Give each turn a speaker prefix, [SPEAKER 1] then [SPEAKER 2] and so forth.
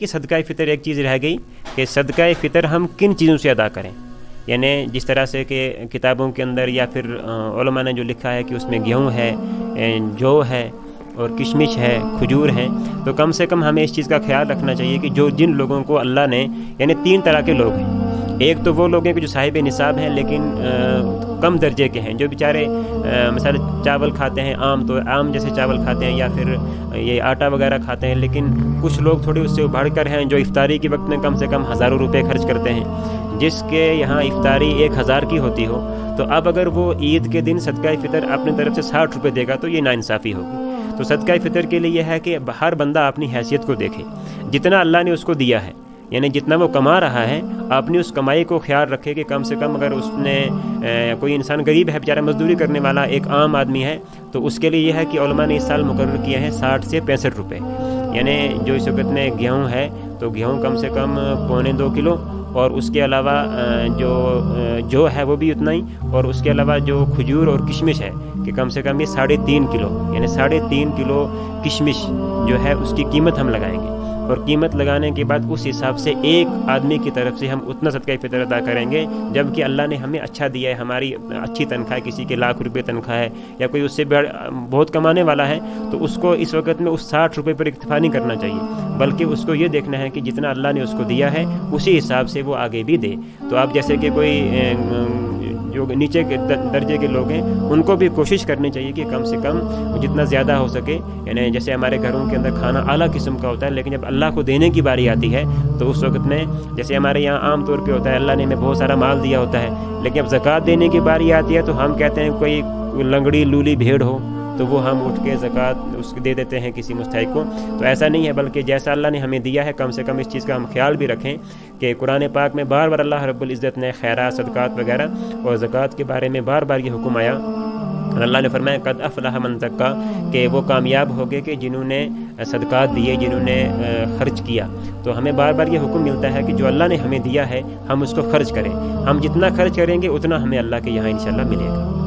[SPEAKER 1] کہ صدقہ فطر ایک چیز رہ گئی کہ صدقہ فطر ہم کن چیزوں سے ادا کریں، یعنی جس طرح سے کہ کتابوں کے اندر یا پھر علماء نے جو لکھا ہے کہ اس میں گیہوں ہے، جو ہے اور کشمش ہے، کھجور ہیں، تو کم سے کم ہمیں اس چیز کا خیال رکھنا چاہیے کہ جن لوگوں کو اللہ نے، یعنی 3 طرح کے لوگ ہیں۔ ایک تو وہ لوگ ہیں کہ جو صاحب نصاب ہیں لیکن کم درجے کے ہیں، جو بیچارے مثلا چاول کھاتے ہیں، عام جیسے چاول کھاتے ہیں یا پھر یہ آٹا وغیرہ کھاتے ہیں، لیکن کچھ لوگ تھوڑے اس سے بڑھ کر ہیں جو افطاری کے وقت میں کم سے کم ہزاروں روپے خرچ کرتے ہیں، جس کے یہاں افطاری 1000 کی ہوتی ہو، تو اب اگر وہ عید کے دن صدقہ فطر اپنی طرف سے 60 روپے دے گا تو یہ ناانصافی ہوگی۔ تو صدقہ فطر کے لیے یہ ہے کہ ہر بندہ اپنی حیثیت کو دیکھے، جتنا اللہ نے اس کو دیا ہے، یعنی جتنا وہ کما رہا ہے، اپنی اس کمائی کو خیال رکھے کہ کم سے کم اگر اس نے کوئی انسان غریب ہے، بیچارہ مزدوری کرنے والا ایک عام آدمی ہے، تو اس کے لیے یہ ہے کہ علماء نے اس سال مقرر کیے ہیں 60 سے 65 روپے، یعنی جو اس وقت میں گیہوں ہے تو گیہوں کم سے کم 1.25 کلو، اور اس کے علاوہ جو ہے وہ بھی اتنا ہی، اور اس کے علاوہ جو کھجور اور کشمش ہے کہ کم سے کم یہ 3.5 کلو، یعنی 3.5 کلو کشمش جو ہے اس کی قیمت ہم لگائیں گے، اور قیمت لگانے کے بعد اس حساب سے ایک آدمی کی طرف سے ہم اتنا صدقہ فطر ادا کریں گے، جبکہ اللہ نے ہمیں اچھا دیا ہے، ہماری اچھی تنخواہ ہے، کسی کے لاکھ روپے تنخواہ ہے یا کوئی اس سے بہت کمانے والا ہے، تو اس کو اس وقت میں اس 60 روپے پر اکتفا نہیں کرنا چاہیے، بلکہ اس کو یہ دیکھنا ہے کہ جتنا اللہ نے اس کو دیا ہے اسی حساب سے وہ آگے بھی دے۔ تو آپ جیسے کہ کوئی جو نیچے کے درجے کے لوگ ہیں ان کو بھی کوشش کرنی چاہیے کہ کم سے کم جتنا زیادہ ہو سکے، یعنی جیسے ہمارے گھروں کے اندر کھانا اعلیٰ قسم کا ہوتا ہے، لیکن جب اللہ کو دینے کی باری آتی ہے تو اس وقت میں جیسے ہمارے یہاں عام طور پہ ہوتا ہے اللہ نے ہمیں بہت سارا مال دیا ہوتا ہے، لیکن جب زکوٰۃ دینے کی باری آتی ہے تو ہم کہتے ہیں کوئی لنگڑی لولی بھیڑ ہو تو وہ ہم اٹھ کے زکوٰۃ اس کو دے دیتے ہیں کسی مستحق کو، تو ایسا نہیں ہے، بلکہ جیسا اللہ نے ہمیں دیا ہے کم سے کم اس چیز کا ہم خیال بھی رکھیں کہ قرآن پاک میں بار بار اللہ رب العزت نے خیرات، صدقات وغیرہ اور زکوٰۃ کے بارے میں بار بار یہ حکم آیا، اور اللہ نے فرمایا قد افلح من زکا، کہ وہ کامیاب ہو گئے کہ جنہوں نے صدقات دیے، جنہوں نے خرچ کیا۔ تو ہمیں بار بار یہ حکم ملتا ہے کہ جو اللہ نے ہمیں دیا ہے ہم اس کو خرچ کریں، ہم جتنا خرچ کریں گے اتنا ہمیں اللہ کے یہاں انشاءاللہ ملے گا۔